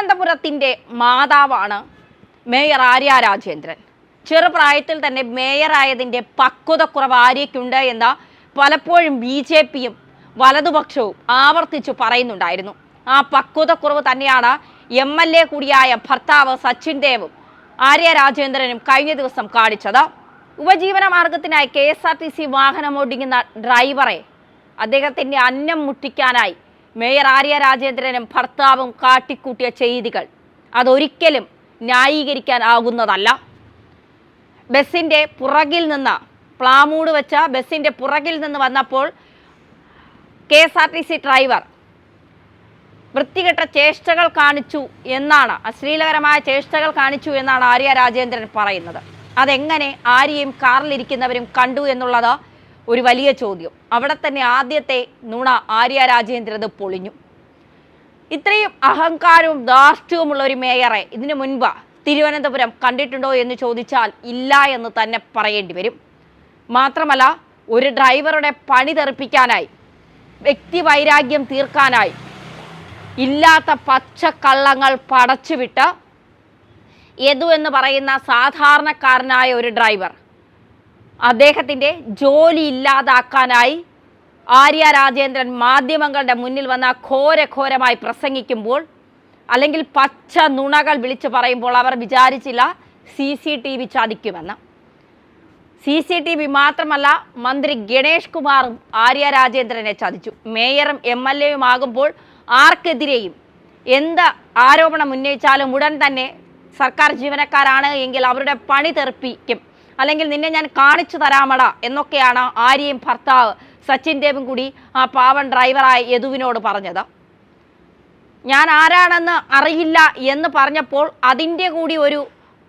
തിരുവനന്തപുരത്തിൻ്റെ മാതാവാണ് മേയർ ആര്യ രാജേന്ദ്രൻ. ചെറുപ്രായത്തിൽ തന്നെ മേയറായതിൻ്റെ പക്വതക്കുറവ് ആര്യയ്ക്കുണ്ട് എന്ന് പലപ്പോഴും BJPയും വലതുപക്ഷവും ആവർത്തിച്ചു പറയുന്നുണ്ടായിരുന്നു. ആ പക്വതക്കുറവ് തന്നെയാണ് MLA കൂടിയായ ഭർത്താവ് സച്ചിൻ ദേവും ആര്യ രാജേന്ദ്രനും കഴിഞ്ഞ ദിവസം കാണിച്ചത്. ഉപജീവന മാർഗത്തിനായി KSRTC വാഹനമോടിക്കുന്ന ഡ്രൈവറെ അദ്ദേഹത്തിൻ്റെ അന്നം മുട്ടിക്കാനായി മേയർ ആര്യ രാജേന്ദ്രനും ഭർത്താവും കാട്ടിക്കൂട്ടിയ ചെയ്തികൾ അതൊരിക്കലും ന്യായീകരിക്കാനാകുന്നതല്ല. ബസ്സിൻ്റെ പുറകിൽ നിന്ന് പ്ലാമൂട് വെച്ച ബസ്സിൻ്റെ പുറകിൽ നിന്ന് വന്നപ്പോൾ KSRTC ഡ്രൈവർ വൃത്തികെട്ട ചേഷ്ടകൾ കാണിച്ചു എന്നാണ്, അശ്ലീലകരമായ ചേഷ്ടകൾ കാണിച്ചു എന്നാണ് ആര്യ രാജേന്ദ്രൻ പറയുന്നത്. അതെങ്ങനെ ആര്യയും കാറിലിരിക്കുന്നവരും കണ്ടു എന്നുള്ളത് ഒരു വലിയ ചോദ്യം. അവിടെ തന്നെ ആദ്യത്തെ നുണ ആര്യ രാജേന്ദ്രൻ പൊളിഞ്ഞു. ഇത്രയും അഹങ്കാരവും ധാർഷ്ട്യവുമുള്ള ഒരു മേയറെ ഇതിനു മുൻപ് തിരുവനന്തപുരം കണ്ടിട്ടുണ്ടോ എന്ന് ചോദിച്ചാൽ ഇല്ല എന്ന് തന്നെ പറയേണ്ടി വരും. മാത്രമല്ല, ഒരു ഡ്രൈവറുടെ പണി തെറിപ്പിക്കാനായി, വ്യക്തിവൈരാഗ്യം തീർക്കാനായി ഇല്ലാത്ത പച്ചക്കള്ളങ്ങൾ പടച്ചുവിട്ട് യദു എന്ന് പറയുന്ന സാധാരണക്കാരനായ ഒരു ഡ്രൈവർ അദ്ദേഹത്തിൻ്റെ ജോലി ഇല്ലാതാക്കാനായി ആര്യ രാജേന്ദ്രൻ മാധ്യമങ്ങളുടെ മുന്നിൽ വന്ന ഘോരഘോരമായി പ്രസംഗിക്കുമ്പോൾ, അല്ലെങ്കിൽ പച്ച നുണകൾ വിളിച്ചു പറയുമ്പോൾ അവർ വിചാരിച്ചില്ല CCTV ചതിക്കുമെന്ന്. CCTV മാത്രമല്ല, മന്ത്രി ഗണേഷ് കുമാറും ആര്യ രാജേന്ദ്രനെ ചതിച്ചു. മേയറും MLAയും ആകുമ്പോൾ ആർക്കെതിരെയും എന്ത് ആരോപണം ഉന്നയിച്ചാലും ഉടൻ തന്നെ സർക്കാർ ജീവനക്കാരാണ് എങ്കിൽ അവരുടെ പണി തെറിപ്പിക്കും, അല്ലെങ്കിൽ നിന്നെ ഞാൻ കാണിച്ചു തരാമട എന്നൊക്കെയാണ് ആര്യയും ഭർത്താവ് സച്ചിൻ ദേവും കൂടി ആ പാവൻ ഡ്രൈവറായ യദുവിനോട് പറഞ്ഞത്. ഞാൻ ആരാണെന്ന് അറിയില്ല എന്ന് പറഞ്ഞപ്പോൾ അതിൻ്റെ കൂടി ഒരു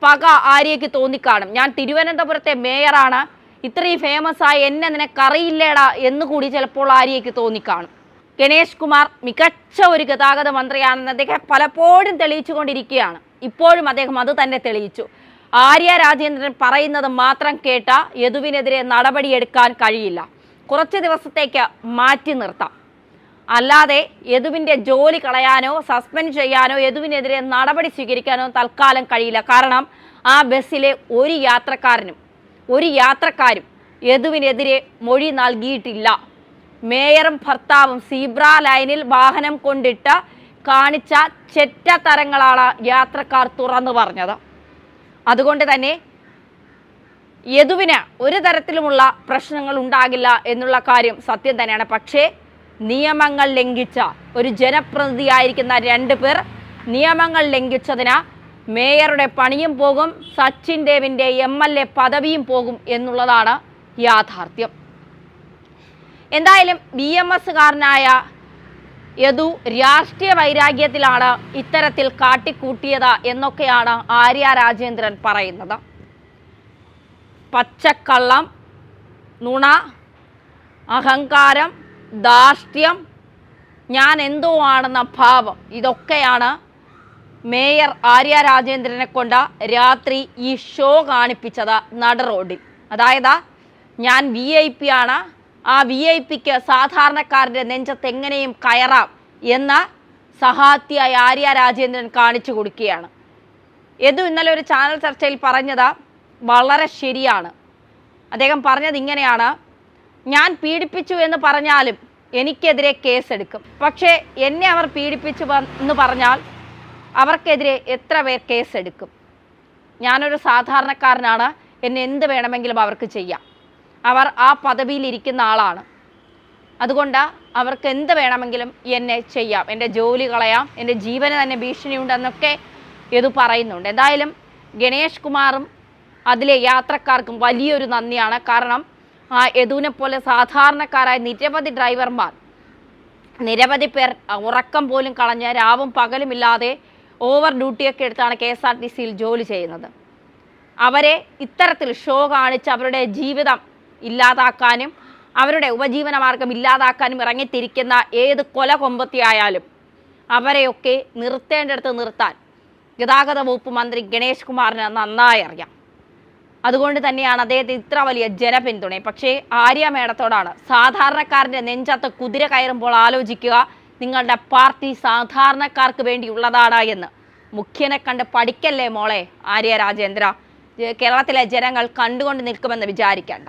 പക ആര്യയ്ക്ക് തോന്നിക്കാണും. ഞാൻ തിരുവനന്തപുരത്തെ മേയറാണ്, ഇത്രയും ഫേമസ് ആയ എന്നെ നിനക്കറിയില്ലേടാ എന്നുകൂടി ചിലപ്പോൾ ആര്യയ്ക്ക് തോന്നിക്കാണും. ഗണേഷ് കുമാർ മികച്ച ഒരു ഗതാഗത മന്ത്രിയാണെന്ന് അദ്ദേഹം പലപ്പോഴും തെളിയിച്ചുകൊണ്ടിരിക്കുകയാണ്. ഇപ്പോഴും അദ്ദേഹം അത് തന്നെ തെളിയിച്ചു. ആര്യ രാജേന്ദ്രൻ പറയുന്നത് മാത്രം കേട്ട യദുവിനെതിരെ നടപടിയെടുക്കാൻ കഴിയില്ല. കുറച്ച് ദിവസത്തേക്ക് മാറ്റി നിർത്താം, അല്ലാതെ യാദുവിൻ്റെ ജോലി കളയാനോ സസ്പെൻഡ് ചെയ്യാനോ യദുവിനെതിരെ നടപടി സ്വീകരിക്കാനോ തൽക്കാലം കഴിയില്ല. കാരണം ആ ബസ്സിലെ ഒരു യാത്രക്കാരും യദുവിനെതിരെ മൊഴി നൽകിയിട്ടില്ല. മേയറും ഭർത്താവും സീബ്ര ലൈനിൽ വാഹനം കൊണ്ടിട്ട് കാണിച്ച ചെറ്റത്തരങ്ങളാണ് യാത്രക്കാർ തുറന്നു പറഞ്ഞത്. അതുകൊണ്ട് തന്നെ യദുവിന് ഒരു തരത്തിലുമുള്ള പ്രശ്നങ്ങൾ ഉണ്ടാകില്ല എന്നുള്ള കാര്യം സത്യം തന്നെയാണ്. പക്ഷേ നിയമങ്ങൾ ലംഘിച്ച ഒരു ജനപ്രതിനിധിയായിരിക്കുന്ന 2 പേർ നിയമങ്ങൾ ലംഘിച്ചതിന് മേയറുടെ പണിയും പോകും, സച്ചിൻ ദേവിൻ്റെ MLA പദവിയും പോകും എന്നുള്ളതാണ് യാഥാർത്ഥ്യം. എന്തായാലും BMSകാരനായ യദു രാഷ്ട്രീയ വൈരാഗ്യത്തിലാണ് ഇത്തരത്തിൽ കാട്ടിക്കൂട്ടിയത് എന്നൊക്കെയാണ് ആര്യ രാജേന്ദ്രൻ പറയുന്നത്. പച്ചക്കള്ളം, നുണ, അഹങ്കാരം, ധാർഷ്ട്യം, ഞാൻ എന്തോ ആണെന്ന ഭാവം, ഇതൊക്കെയാണ് മേയർ ആര്യ രാജേന്ദ്രനെ കൊണ്ട് രാത്രി ഈ ഷോ കാണിപ്പിച്ചത് നട റോഡിൽ. അതായത് ഞാൻ VIP ആണ്, ആ VIPക്ക് സാധാരണക്കാരൻ്റെ നെഞ്ചത്ത് എങ്ങനെയും കയറാം എന്ന സഹാത്തിയായി ആര്യ രാജേന്ദ്രൻ കാണിച്ചു കൊടുക്കുകയാണ്. യദു ഇന്നലെ ഒരു ചാനൽ ചർച്ചയിൽ പറഞ്ഞത് വളരെ ശരിയാണ്. അദ്ദേഹം പറഞ്ഞത് ഇങ്ങനെയാണ്: ഞാൻ പീഡിപ്പിച്ചു എന്ന് പറഞ്ഞാലും എനിക്കെതിരെ കേസെടുക്കും, പക്ഷേ എന്നെ അവർ പീഡിപ്പിച്ചു എന്ന് പറഞ്ഞാൽ അവർക്കെതിരെ എത്ര പേർ കേസെടുക്കും? ഞാനൊരു സാധാരണക്കാരനാണ്, എന്നെ എന്ത് വേണമെങ്കിലും അവർക്ക് ചെയ്യാം. അവർ ആ പദവിയിലിരിക്കുന്ന ആളാണ്, അതുകൊണ്ട് അവർക്ക് എന്ത് വേണമെങ്കിലും എന്നെ ചെയ്യാം, എൻ്റെ ജോലി കളയാം, എൻ്റെ ജീവന് തന്നെ ഭീഷണിയുണ്ടെന്നൊക്കെ യദു പറയുന്നുണ്ട്. എന്തായാലും ഗണേഷ് കുമാറും അതിലെ യാത്രക്കാർക്കും വലിയൊരു നന്ദിയാണ്. കാരണം ആ യദുവിനെ പോലെ സാധാരണക്കാരായ നിരവധി ഡ്രൈവർമാർ, നിരവധി പേർ ഉറക്കം പോലും കളഞ്ഞ് രാവും പകലുമില്ലാതെ ഓവർ ഡ്യൂട്ടിയൊക്കെ എടുത്താണ് KSRTCയിൽ ജോലി ചെയ്യുന്നത്. അവരെ ഇത്തരത്തിൽ ഷോ കാണിച്ച് അവരുടെ ജീവിതം ഇല്ലാതാക്കാനും അവരുടെ ഉപജീവന മാർഗം ഇല്ലാതാക്കാനും ഇറങ്ങിത്തിരിക്കുന്ന ഏത് കൊല കൊമ്പത്തിയായാലും അവരെയൊക്കെ നിർത്തേണ്ടടുത്ത് നിർത്താൻ ഗതാഗത വകുപ്പ് മന്ത്രി ഗണേഷ് കുമാറിന് നന്നായി അറിയാം. അതുകൊണ്ട് തന്നെയാണ് അദ്ദേഹത്തിന് ഇത്ര വലിയ ജനപിന്തുണ. പക്ഷേ ആര്യ മേഡത്തോടാണ്, സാധാരണക്കാരൻ്റെ നെഞ്ചത്ത് കുതിര കയറുമ്പോൾ ആലോചിക്കുക, നിങ്ങളുടെ പാർട്ടി സാധാരണക്കാർക്ക് വേണ്ടിയുള്ളതാണ് എന്ന്. മുഖ്യനെ കണ്ട് പഠിക്കല്ലേ മോളെ ആര്യ രാജേന്ദ്ര. കേരളത്തിലെ ജനങ്ങൾ കണ്ടുകൊണ്ട് നിൽക്കുമെന്ന് വിചാരിക്കേണ്ട.